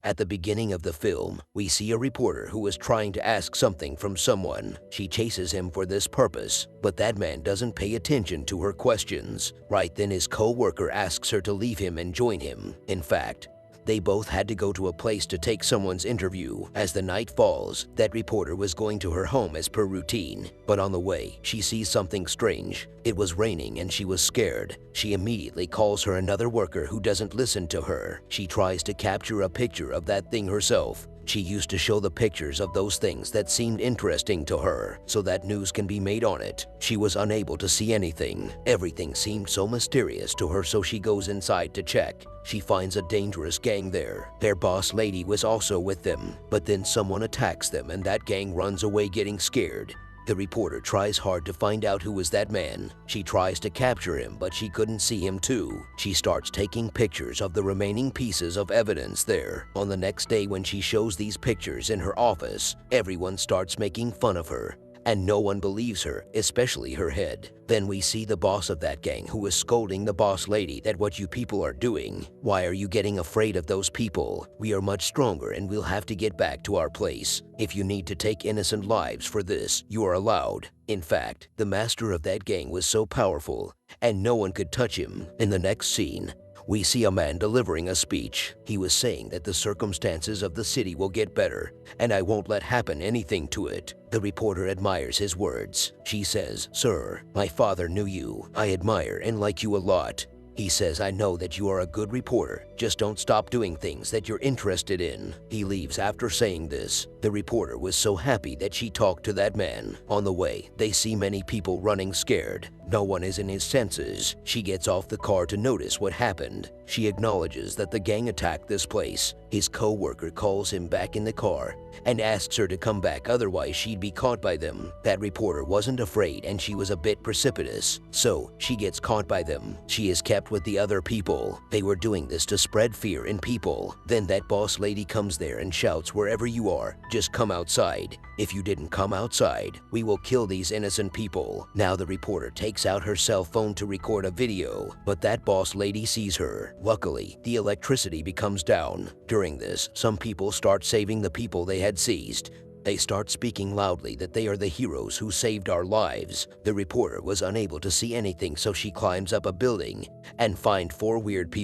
At the beginning of the film, we see a reporter who is trying to ask something from someone. She chases him for this purpose, but that man doesn't pay attention to her questions. Right then his co-worker asks her to leave him and join him. In fact, they both had to go to a place to take someone's interview. As the night falls, that reporter was going to her home as per routine, but on the way, she sees something strange. It was raining and she was scared. She immediately calls her another worker who doesn't listen to her. She tries to capture a picture of that thing herself. She used to show the pictures of those things that seemed interesting to her so that news can be made on it. She was unable to see anything. Everything seemed so mysterious to her, so she goes inside to check. She finds a dangerous gang there. Their boss lady was also with them, but then someone attacks them and that gang runs away getting scared. The reporter tries hard to find out who was that man. She tries to capture him, but she couldn't see him too. She starts taking pictures of the remaining pieces of evidence there. On the next day when she shows these pictures in her office, everyone starts making fun of her. And no one believes her, especially her head. Then we see the boss of that gang who is scolding the boss lady that what you people are doing. Why are you getting afraid of those people? We are much stronger and we'll have to get back to our place. If you need to take innocent lives for this, you are allowed. In fact, the master of that gang was so powerful, and no one could touch him. In the next scene, we see a man delivering a speech. He was saying that the circumstances of the city will get better, and I won't let happen anything to it. The reporter admires his words. She says, "Sir, my father knew you. I admire and like you a lot." He says, "I know that you are a good reporter. Just don't stop doing things that you're interested in." He leaves after saying this. The reporter was so happy that she talked to that man. On the way, they see many people running scared. No one is in his senses. She gets off the car to notice what happened. She acknowledges that the gang attacked this place. His co-worker calls him back in the car and asks her to come back, otherwise she'd be caught by them. That reporter wasn't afraid and she was a bit precipitous, so she gets caught by them. She is kept with the other people. They were doing this to spread fear in people. Then that boss lady comes there and shouts, "Wherever you are, just come outside. If you didn't come outside, we will kill these innocent people." Now the reporter takes out her cell phone to record a video, but that boss lady sees her. Luckily, the electricity becomes down. During this, some people start saving the people they had seized. They start speaking loudly that they are the heroes who saved our lives. The reporter was unable to see anything, so she climbs up a building and finds 4 weird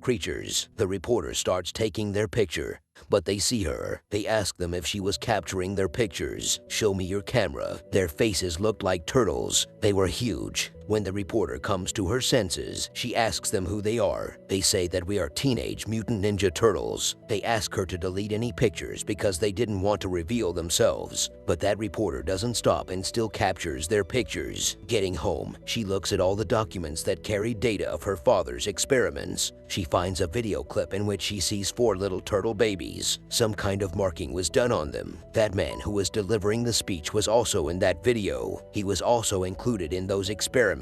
creatures. The reporter starts taking their picture, but they see her. They ask them if she was capturing their pictures. "Show me your camera." Their faces looked like turtles. They were huge. When the reporter comes to her senses, she asks them who they are. They say that we are Teenage Mutant Ninja Turtles. They ask her to delete any pictures because they didn't want to reveal themselves. But that reporter doesn't stop and still captures their pictures. Getting home, she looks at all the documents that carry data of her father's experiments. She finds a video clip in which she sees 4 little turtle babies. Some kind of marking was done on them. That man who was delivering the speech was also in that video. He was also included in those experiments.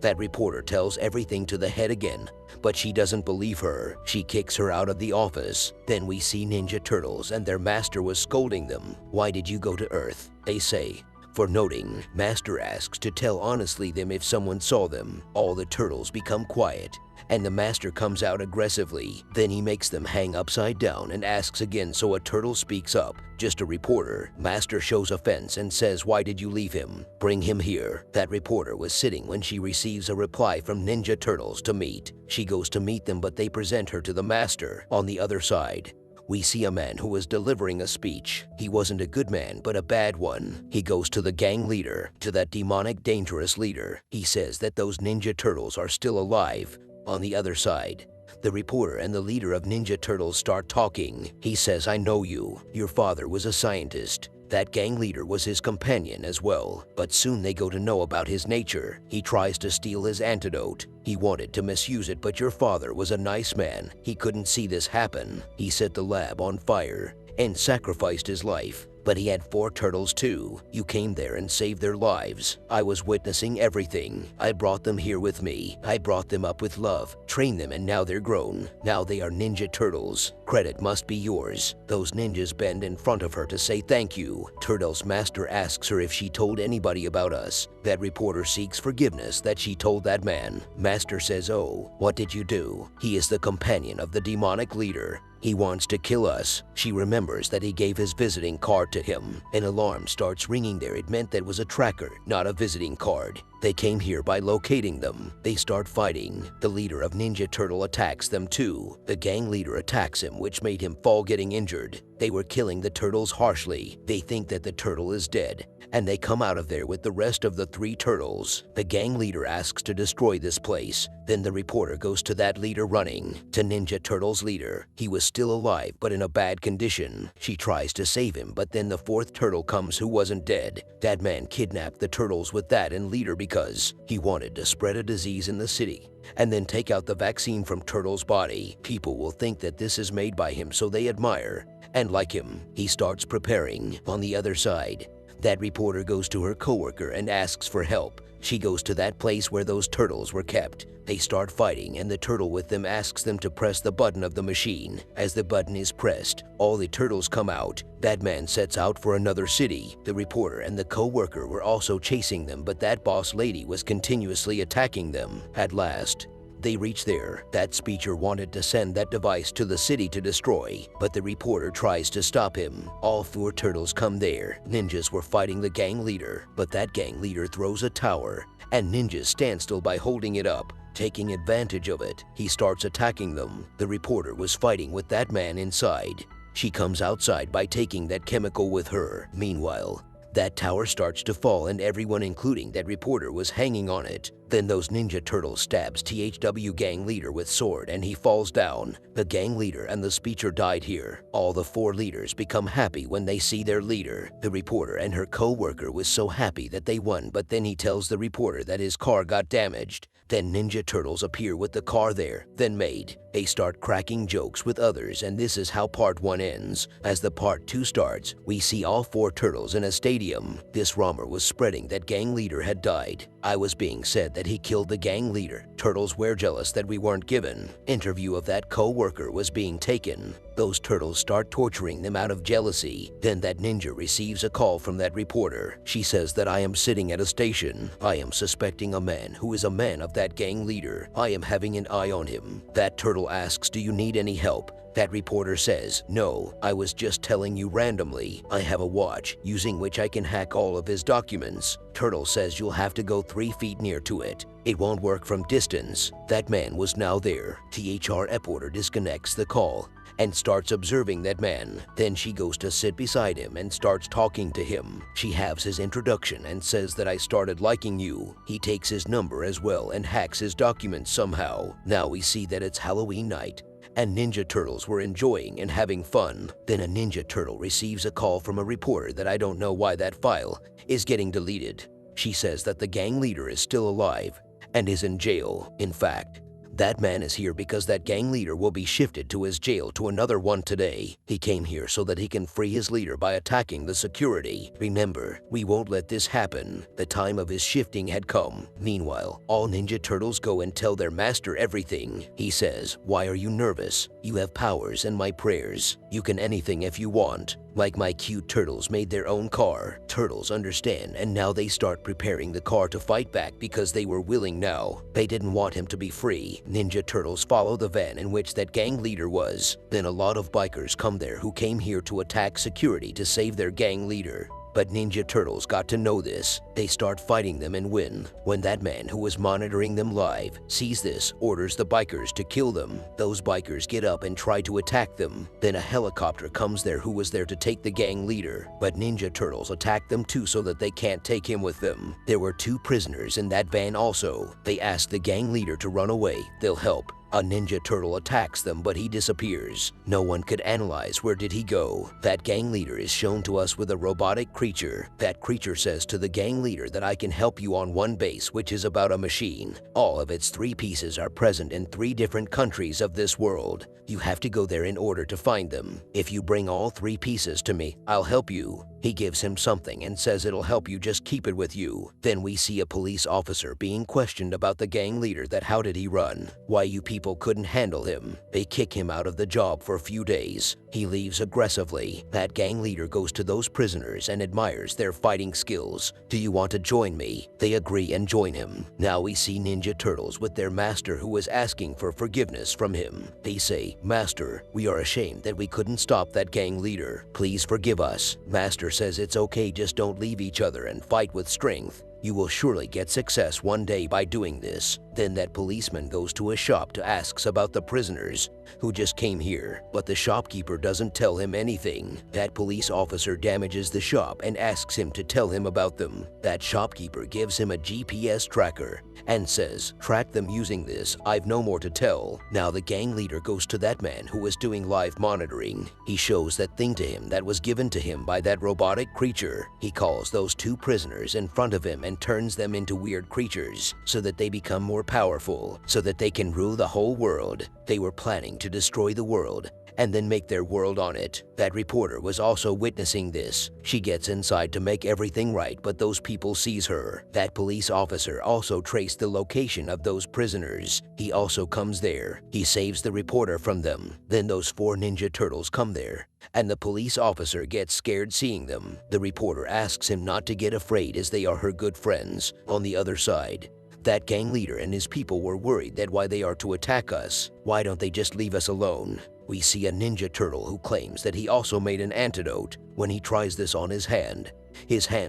That reporter tells everything to the head again, but she doesn't believe her. She kicks her out of the office. Then we see Ninja Turtles and their master was scolding them. "Why did you go to Earth?" They say. For noting, Master asks to tell honestly them if someone saw them. All the turtles become quiet, and the master comes out aggressively. Then he makes them hang upside down and asks again, so a turtle speaks up. Just a reporter. Master shows offense and says, "Why did you leave him? Bring him here." That reporter was sitting when she receives a reply from Ninja Turtles to meet. She goes to meet them, but they present her to the master. On the other side, we see a man who was delivering a speech. He wasn't a good man, but a bad one. He goes to the gang leader, to that demonic, dangerous leader. He says that those Ninja Turtles are still alive. On the other side, the reporter and the leader of Ninja Turtles start talking. He says, "I know you. Your father was a scientist." That gang leader was his companion as well, but soon they go to know about his nature. He tries to steal his antidote. He wanted to misuse it, but your father was a nice man. He couldn't see this happen. He set the lab on fire and sacrificed his life. But he had 4 turtles too. You came there and saved their lives. I was witnessing everything. I brought them here with me. I brought them up with love, trained them, and now they're grown. Now they are Ninja Turtles. Credit must be yours. Those ninjas bend in front of her to say thank you. Turtle's master asks her if she told anybody about us. That reporter seeks forgiveness that she told that man. Master says, "Oh, what did you do? He is the companion of the demonic leader. He wants to kill us. She remembers that he gave his visiting card to him. An alarm starts ringing there. It meant that was a tracker, not a visiting card. They came here by locating them. They start fighting. The leader of Ninja Turtle attacks them too. The gang leader attacks him, which made him fall, getting injured. They were killing the turtles harshly. They think that the turtle is dead, and they come out of there with the rest of the 3 turtles. The gang leader asks to destroy this place. Then the reporter goes to that leader running. To Ninja Turtle's leader. He was still alive, but in a bad condition. She tries to save him, but then the 4th turtle comes who wasn't dead. That man kidnapped the turtles with that and leader because he wanted to spread a disease in the city and then take out the vaccine from Turtle's body. People will think that this is made by him, so they admire and like him. He starts preparing. On the other side, that reporter goes to her coworker and asks for help. She goes to that place where those turtles were kept. They start fighting, and the turtle with them asks them to press the button of the machine. As the button is pressed, all the turtles come out. That man sets out for another city. The reporter and the co-worker were also chasing them, but that boss lady was continuously attacking them. At last, they reach there. That speaker wanted to send that device to the city to destroy, but the reporter tries to stop him. All 4 turtles come there. Ninjas were fighting the gang leader, but that gang leader throws a tower, and ninjas stand still by holding it up. Taking advantage of it, he starts attacking them. The reporter was fighting with that man inside. She comes outside by taking that chemical with her. Meanwhile, that tower starts to fall, and everyone, including that reporter, was hanging on it. Then those Ninja Turtles stabs THW gang leader with sword, and he falls down. The gang leader and the speaker died here. All the 4 leaders become happy when they see their leader. The reporter and her co-worker was so happy that they won, but then he tells the reporter that his car got damaged. Then Ninja Turtles appear with the car there, then made. They start cracking jokes with others, and this is how part 1 ends. As the part 2 starts, we see all 4 turtles in a stadium. This rumor was spreading that gang leader had died. I was being said that he killed the gang leader. Turtles were jealous that we weren't given. Interview of that co-worker was being taken. Those turtles start torturing them out of jealousy. Then that ninja receives a call from that reporter. She says that I am sitting at a station. I am suspecting a man who is a man of that gang leader. I am having an eye on him. That turtle asks, do you need any help? That reporter says, no, I was just telling you randomly. I have a watch, using which I can hack all of his documents. Turtle says you'll have to go 3 feet near to it. It won't work from distance. That man was now there. THR reporter disconnects the call and starts observing that man. Then she goes to sit beside him and starts talking to him. She has his introduction and says that I started liking you. He takes his number as well and hacks his documents somehow. Now we see that it's Halloween night, and Ninja Turtles were enjoying and having fun. Then a Ninja Turtle receives a call from a reporter that I don't know why that file is getting deleted. She says that the gang leader is still alive and is in jail. In fact, that man is here because that gang leader will be shifted to his jail to another one today. He came here so that he can free his leader by attacking the security. Remember, we won't let this happen. The time of his shifting had come. Meanwhile, all Ninja Turtles go and tell their master everything. He says, why are you nervous? You have powers and my prayers. You can anything if you want. Like my cute turtles made their own car. Turtles understand, and now they start preparing the car to fight back because they were willing now. They didn't want him to be free. Ninja Turtles follow the van in which that gang leader was. Then a lot of bikers come there who came here to attack security to save their gang leader. But Ninja Turtles got to know this. They start fighting them and win. When that man who was monitoring them live sees this, orders the bikers to kill them. Those bikers get up and try to attack them. Then a helicopter comes there who was there to take the gang leader. But Ninja Turtles attack them too so that they can't take him with them. There were 2 prisoners in that van also. They ask the gang leader to run away. They'll help. A Ninja Turtle attacks them, but he disappears. No one could analyze where did he go. That gang leader is shown to us with a robotic creature. That creature says to the gang leader that I can help you on one base, which is about a machine. All of its 3 pieces are present in 3 different countries of this world. You have to go there in order to find them. If you bring all 3 pieces to me, I'll help you. He gives him something and says it'll help you, just keep it with you. Then we see a police officer being questioned about the gang leader, that how did he run? Why you people people couldn't handle him. They kick him out of the job for a few days. He leaves aggressively. That gang leader goes to those prisoners and admires their fighting skills. "Do you want to join me?" They agree and join him. Now we see Ninja Turtles with their master who is asking for forgiveness from him. They say, "Master, we are ashamed that we couldn't stop that gang leader. Please forgive us." Master says it's okay, just don't leave each other and fight with strength. "You will surely get success one day by doing this." Then that policeman goes to a shop to ask about the prisoners who just came here, but the shopkeeper doesn't tell him anything. That police officer damages the shop and asks him to tell him about them. That shopkeeper gives him a GPS tracker and says, "Track them using this, I've no more to tell." Now the gang leader goes to that man who was doing live monitoring. He shows that thing to him that was given to him by that robotic creature. He calls those two prisoners in front of him and turns them into weird creatures so that they become more powerful, so that they can rule the whole world. They were planning to destroy the world and then make their world on it. That reporter was also witnessing this. She gets inside to make everything right, but those people sees her. That police officer also traced the location of those prisoners. He also comes there. He saves the reporter from them. Then those 4 Ninja Turtles come there, and the police officer gets scared seeing them. The reporter asks him not to get afraid as they are her good friends. On the other side, that gang leader and his people were worried that why they are to attack us. Why don't they just leave us alone? We see a Ninja Turtle who claims that he also made an antidote. When he tries this on his hand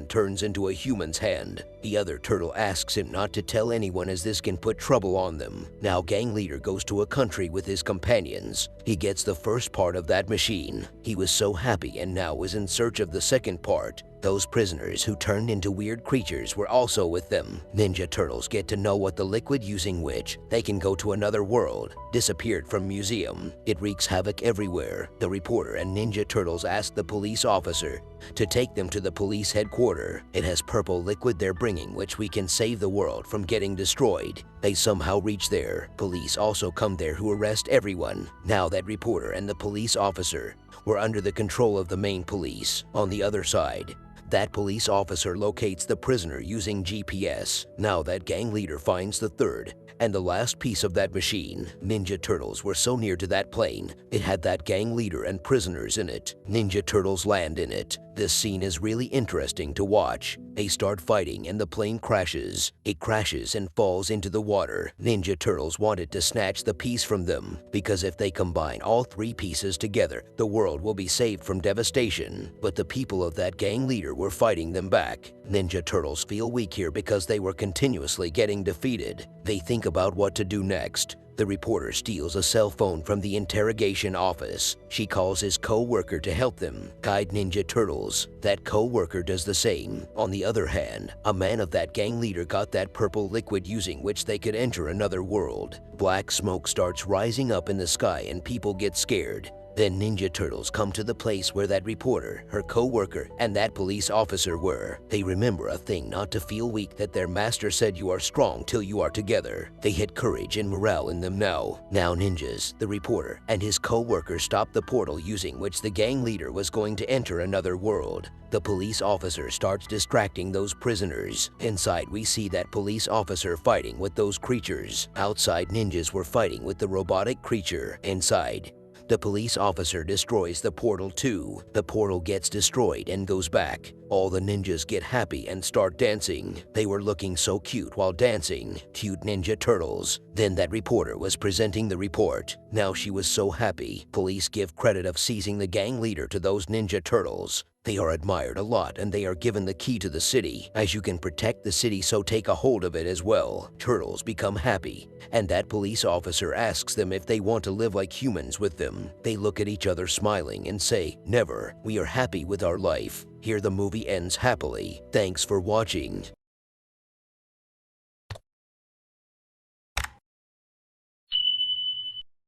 turns into a human's hand. The other turtle asks him not to tell anyone as this can put trouble on them. Now gang leader goes to a country with his companions. He gets the first part of that machine. He was so happy and now is in search of the second part. Those prisoners who turned into weird creatures were also with them. Ninja Turtles get to know what the liquid using which they can go to another world disappeared from museum. It wreaks havoc everywhere. The reporter and Ninja Turtles ask the police officer to take them to the police headquarters. It has purple liquid they're bringing which we can save the world from getting destroyed. They somehow reach there. Police also come there who arrest everyone. Now that reporter and the police officer were under the control of the main police. On the other side, that police officer locates the prisoner using GPS. Now that gang leader finds the third and the last piece of that machine. Ninja Turtles were so near to that plane, it had that gang leader and prisoners in it. Ninja Turtles land in it. This scene is really interesting to watch. They start fighting and the plane crashes. It crashes and falls into the water. Ninja Turtles wanted to snatch the piece from them, because if they combine all 3 pieces together, the world will be saved from devastation. But the people of that gang leader were fighting them back. Ninja Turtles feel weak here because they were continuously getting defeated. They think about what to do next. The reporter steals a cell phone from the interrogation office. She calls his co-worker to help them guide Ninja Turtles. That co-worker does the same. On the other hand, a man of that gang leader got that purple liquid using which they could enter another world. Black smoke starts rising up in the sky and people get scared. Then Ninja Turtles come to the place where that reporter, her co-worker, and that police officer were. They remember a thing not to feel weak that their master said you are strong till you are together. They had courage and morale in them now. Now ninjas, the reporter, and his co-worker stop the portal using which the gang leader was going to enter another world. The police officer starts distracting those prisoners. Inside we see that police officer fighting with those creatures. Outside ninjas were fighting with the robotic creature. Inside, the police officer destroys the portal too. The portal gets destroyed and goes back. All the ninjas get happy and start dancing. They were looking so cute while dancing. Cute Ninja Turtles. Then that reporter was presenting the report. Now she was so happy. Police give credit of seizing the gang leader to those Ninja Turtles. They are admired a lot and they are given the key to the city. As you can protect the city, so take a hold of it as well. Turtles become happy, and that police officer asks them if they want to live like humans with them. They look at each other smiling and say, "Never. We are happy with our life." Here the movie ends happily. Thanks for watching.